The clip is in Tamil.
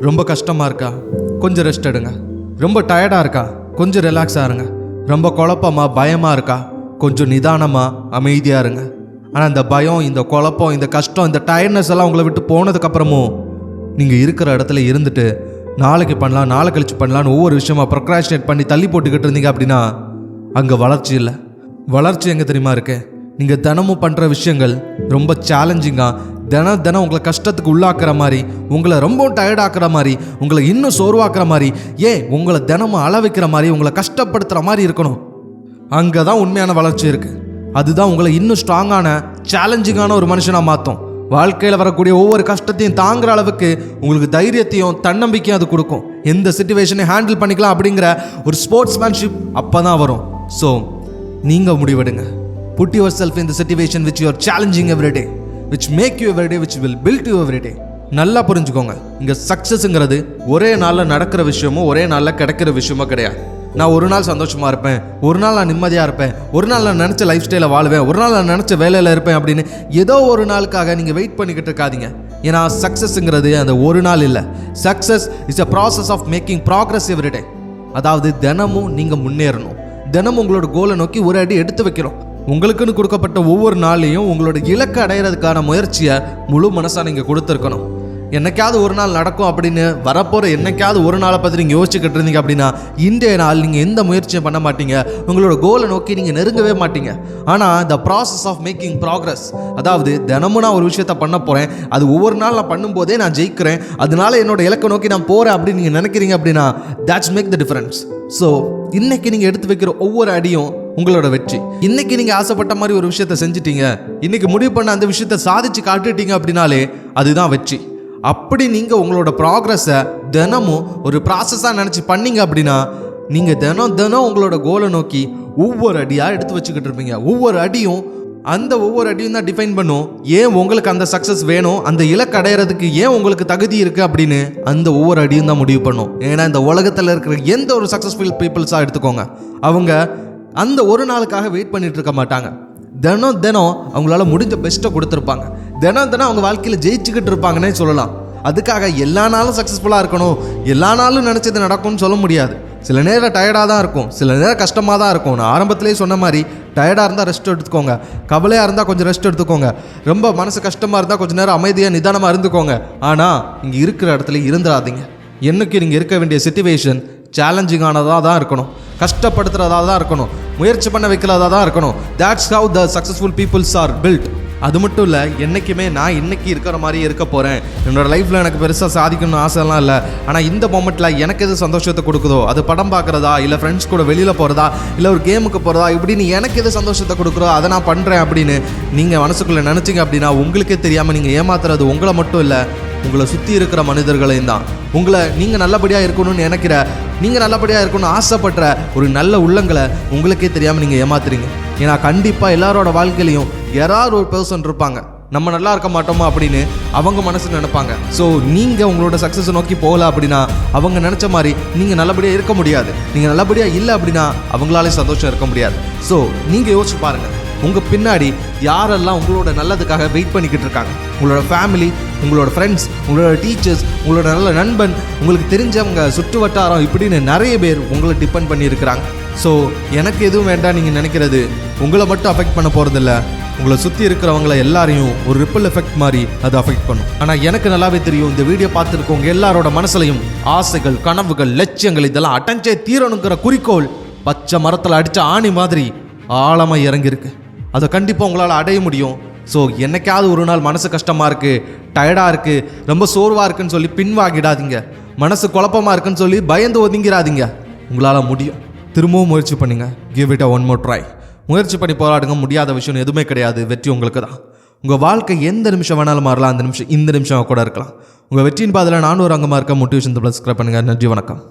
ரொம்ப கஷ்டமாக இருக்கா? கொஞ்சம் ரெஸ்ட் எடுங்க. ரொம்ப டயர்டாக இருக்கா? கொஞ்சம் ரிலாக்ஸ் ஆகுங்க. ரொம்ப குழப்பமாக பயமாக இருக்கா? கொஞ்சம் நிதானமாக அமைதியாக இருங்க. ஆனால் இந்த பயம், இந்த குழப்பம், இந்த கஷ்டம், இந்த டயர்ட்னஸ் எல்லாம் உங்களை விட்டு போனதுக்கப்புறமும் நீங்கள் இருக்கிற இடத்துல இருந்துட்டு நாளைக்கு பண்ணலாம், நாளை கழிச்சு பண்ணலான்னு ஒவ்வொரு விஷயமா ப்ரொக்ராஸ்டினேட் பண்ணி தள்ளி போட்டுக்கிட்டு இருந்தீங்க அப்படின்னா அங்கே வளர்ச்சி இல்லை. வளர்ச்சி எங்கே தெரியுமா இருக்கு? நீங்கள் தினமும் பண்ணுற விஷயங்கள் ரொம்ப சேலஞ்சிங்காக தினம் உங்களை கஷ்டத்துக்கு உள்ளாக்குற மாதிரி, உங்களை ரொம்ப டயர்டாக்குற மாதிரி, உங்களை இன்னும் சோர்வாக்குற மாதிரி, உங்களை தினமும் அளவைக்கிற மாதிரி, உங்களை கஷ்டப்படுத்துகிற மாதிரி இருக்கணும். அங்கே தான் உண்மையான வளர்ச்சி இருக்குது. அதுதான் உங்களை இன்னும் ஸ்ட்ராங்கான சேலஞ்சிங்கான ஒரு மனுஷனாக மாற்றும். வாழ்க்கையில் வரக்கூடிய ஒவ்வொரு கஷ்டத்தையும் தாங்குற அளவுக்கு உங்களுக்கு தைரியத்தையும் தன்னம்பிக்கையும் அது கொடுக்கும். எந்த சிச்சுவேஷனை ஹேண்டில் பண்ணிக்கலாம் அப்படிங்கிற ஒரு ஸ்போர்ட்ஸ்மேன்ஷிப் அப்போ தான் வரும். ஸோ நீங்கள் முடிவெடுங்க. Put yourself in the situation which you are challenging every day, which make you every day, which will build you every day. நல்லா புரிஞ்சுக்கோங்க, இங்கே சக்ஸஸ்ங்கிறது ஒரே நாளில் நடக்கிற விஷயமோ ஒரே நாளில் கிடைக்கிற விஷயமோ கிடையாது. நான் ஒரு நாள் சந்தோஷமாக இருப்பேன், ஒரு நாள் நான் நிம்மதியாக இருப்பேன், ஒரு நாள் நான் நினச்ச லைஃப் ஸ்டைலை வாழ்வேன், ஒரு நாள் நான் நினச்ச வேலையில் இருப்பேன் அப்படின்னு ஏதோ ஒரு நாளுக்காக நீங்கள் வெயிட் பண்ணிக்கிட்டு இருக்காதீங்க. ஏன்னா சக்ஸஸ்ங்கிறது அந்த ஒரு நாள் இல்லை. Success is a process of making progress every day. அதாவது தினமும் நீங்கள் முன்னேறணும், தினமும் உங்களோட கோலை நோக்கி ஒரு அடி எடுத்து வைக்கிறோம். உங்களுக்குன்னு கொடுக்கப்பட்ட ஒவ்வொரு நாளையும் உங்களோட இலக்கை அடையிறதுக்கான முயற்சியை முழு மனசாக நீங்கள் கொடுத்துருக்கணும். என்னைக்காவது ஒரு நாள் நடக்கும் அப்படின்னு வரப்போகிற என்னைக்காவது ஒரு நாளை பற்றி நீங்கள் யோசிச்சுக்கிட்டு இருந்தீங்க அப்படின்னா இன்றைய நாள் நீங்கள் எந்த முயற்சியும் பண்ண மாட்டீங்க, உங்களோட கோலை நோக்கி நீங்கள் நெருங்கவே மாட்டீங்க. ஆனால் the process of making progress, அதாவது தினமும் நான் ஒரு விஷயத்த பண்ண போகிறேன், அது ஒவ்வொரு நாள் நான் பண்ணும்போதே நான் ஜெயிக்கிறேன், அதனால என்னோட இலக்கை நோக்கி நான் போகிறேன் அப்படின்னு நீங்கள் நினைக்கிறீங்க அப்படின்னா that's make the difference. So இன்னைக்கு நீங்கள் எடுத்து வைக்கிற ஒவ்வொரு அடியும் உங்களோட வெற்றி. இன்னைக்கு நீங்கள் ஆசைப்பட்ட மாதிரி ஒரு விஷயத்த செஞ்சிட்டீங்க, இன்னைக்கு முடிவு பண்ண அந்த விஷயத்த சாதிச்சு காட்டுட்டீங்க அப்படின்னாலே அதுதான் வெற்றி. அப்படி நீங்கள் உங்களோட ப்ராக்ரஸை தினமும் ஒரு ப்ராசஸாக நினச்சி பண்ணீங்க அப்படின்னா நீங்கள் தினம் உங்களோட கோலை நோக்கி ஒவ்வொரு அடியாக எடுத்து வச்சுக்கிட்டு இருப்பீங்க. ஒவ்வொரு அடியும் தான் டிஃபைன் பண்ணும் ஏன் உங்களுக்கு அந்த சக்ஸஸ் வேணும், அந்த இலக்கு அடையிறதுக்கு ஏன் உங்களுக்கு தகுதி இருக்குது அப்படின்னு அந்த ஒவ்வொரு அடியும் தான் முடிவு பண்ணும். ஏன்னா இந்த உலகத்தில் இருக்கிற எந்த ஒரு சக்ஸஸ்ஃபுல் பீப்புள்ஸாக எடுத்துக்கோங்க, அவங்க அந்த ஒரு நாளுக்காக வெயிட் பண்ணிட்டு இருக்க மாட்டாங்க. தினம் அவங்களால முடிஞ்ச பெஸ்ட்டை கொடுத்துருப்பாங்க. தினம் அவங்க வாழ்க்கையில் ஜெயிச்சுக்கிட்டு இருப்பாங்கன்னே சொல்லலாம். அதுக்காக எல்லா நாளும் சக்ஸஸ்ஃபுல்லாக இருக்கணும், எல்லா நாளும் நினச்சது நடக்கும்னு சொல்ல முடியாது. சில நேரம் டயர்டாக தான் இருக்கும், சில நேரம் கஷ்டமாக தான் இருக்கும். நான் ஆரம்பத்திலேயே சொன்ன மாதிரி டயர்டாக இருந்தால் ரெஸ்ட் எடுத்துக்கோங்க, கவலையாக இருந்தால் கொஞ்சம் ரெஸ்ட் எடுத்துக்கோங்க, ரொம்ப மனசு கஷ்டமாக இருந்தால் கொஞ்சம் நேரம் அமைதியாக நிதானமாக இருந்துக்கோங்க. ஆனால் இங்கே இருக்கிற இடத்துல இருந்துடாதீங்க. என்னைக்கு நீங்கள் இருக்க வேண்டிய சிச்சுவேஷன் சேலஞ்சிங்கானதாக தான் இருக்கணும், கஷ்டப்படுத்துகிறதா தான் இருக்கணும், முயற்சி பண்ண வைக்கிறதா தான் இருக்கணும். That's how the successful peoples are built. அது மட்டும் இல்லை, என்றைக்குமே நான் இன்றைக்கி இருக்கிற மாதிரியே இருக்க போகிறேன், என்னோடய லைஃப்பில் எனக்கு பெருசாக சாதிக்கணும்னு ஆசைலாம் இல்லை, ஆனால் இந்த மொமெண்ட்டில் எனக்கு எது சந்தோஷத்தை கொடுக்குதோ, அது படம் பார்க்குறதா, இல்லை ஃப்ரெண்ட்ஸ் கூட வெளியில் போகிறதா, இல்லை ஒரு கேமுக்கு போகிறதா, இப்படின்னு எனக்கு எது சந்தோஷத்தை கொடுக்குறோ அதை நான் பண்ணுறேன் அப்படின்னு நீங்கள் மனசுக்குள்ளே நினச்சிங்க அப்படின்னா உங்களுக்கே தெரியாமல் நீங்கள் ஏமாத்துறது உங்களை மட்டும் இல்லை, உங்களை சுற்றி இருக்கிற மனிதர்களையும் தான். உங்களை நீங்கள் நல்லபடியாக இருக்கணும்னு நினைக்கிற, நீங்கள் நல்லபடியாக இருக்கணும்னு ஆசைப்படுற ஒரு நல்ல உள்ளங்களை உங்களுக்கே தெரியாமல் நீங்கள் ஏமாத்துறீங்க. ஏன்னா கண்டிப்பாக எல்லாரோட வாழ்க்கையிலையும் யாராவது ஒரு பர்சன் இருப்பாங்க, நம்ம நல்லா இருக்க மாட்டோமா அப்படின்னு அவங்க மனசு நினைப்பாங்க. ஸோ நீங்கள் உங்களோட சக்ஸஸை நோக்கி போகல அப்படின்னா அவங்க நினச்ச மாதிரி நீங்கள் நல்லபடியாக இருக்க முடியாது. நீங்கள் நல்லபடியாக இல்லை அப்படின்னா அவங்களாலே சந்தோஷம் இருக்க முடியாது. ஸோ நீங்கள் யோசிச்சு பாருங்கள், உங்கள் பின்னாடி யாரெல்லாம் உங்களோட நல்லதுக்காக வெயிட் பண்ணிக்கிட்டு இருக்காங்க. உங்களோட ஃபேமிலி, உங்களோட ஃப்ரெண்ட்ஸ், உங்களோட டீச்சர்ஸ், உங்களோட நல்ல நண்பன், உங்களுக்கு தெரிஞ்சவங்க, சுற்று வட்டாரம், இப்படின்னு நிறைய பேர் உங்களை டிபெண்ட் பண்ணியிருக்கிறாங்க. ஸோ எனக்கு எதுவும் வேண்டாம் நீங்கள் நினைக்கிறது உங்களை மட்டும் அஃபெக்ட் பண்ண போகிறதில்ல, உங்களை சுற்றி இருக்கிறவங்கள எல்லாரையும் ஒரு ரிப்பல் எஃபெக்ட் மாதிரி அது அஃபெக்ட் பண்ணும். ஆனால் எனக்கு நல்லாவே தெரியும், இந்த வீடியோ பார்த்துருக்கவங்க எல்லாரோட மனசுலையும் ஆசைகள், கனவுகள், லட்சியங்கள் இதெல்லாம் அடைஞ்சே தீரணுங்கிற குறிக்கோள் பச்சை மரத்தில் அடித்த ஆணி மாதிரி ஆழமாக இறங்கியிருக்கு. அதை கண்டிப்பாக உங்களால் அடைய முடியும். ஸோ என்னைக்காவது ஒரு நாள் மனசு கஷ்டமாக இருக்குது, டயர்டாக இருக்குது, ரொம்ப சோர்வாக இருக்குன்னு சொல்லி பின்வாங்கிடாதீங்க. மனசு குழப்பமாக இருக்குன்னு சொல்லி பயந்து ஒதுங்கிறாதீங்க. உங்களால் முடியும். திரும்பவும் முயற்சி பண்ணுங்க. Give it a one more try. முயற்சி பண்ணி போராடுங்க. முடியாத விஷயம் எதுவுமே கிடையாது. வெற்றி உங்களுக்கு தான். உங்கள் வாழ்க்கை எந்த நிமிஷம் வேணாலும் மாறலாம். அந்த நிமிஷம் இந்த நிமிஷம் கூட இருக்கலாம். உங்கள் வெற்றியின் பாதையில் நானும் ஒரு அங்கமாக இருக்க மோட்டிவேஷன் சப்ஸ்கிரைப் பண்ணுங்கள். நன்றி, வணக்கம்.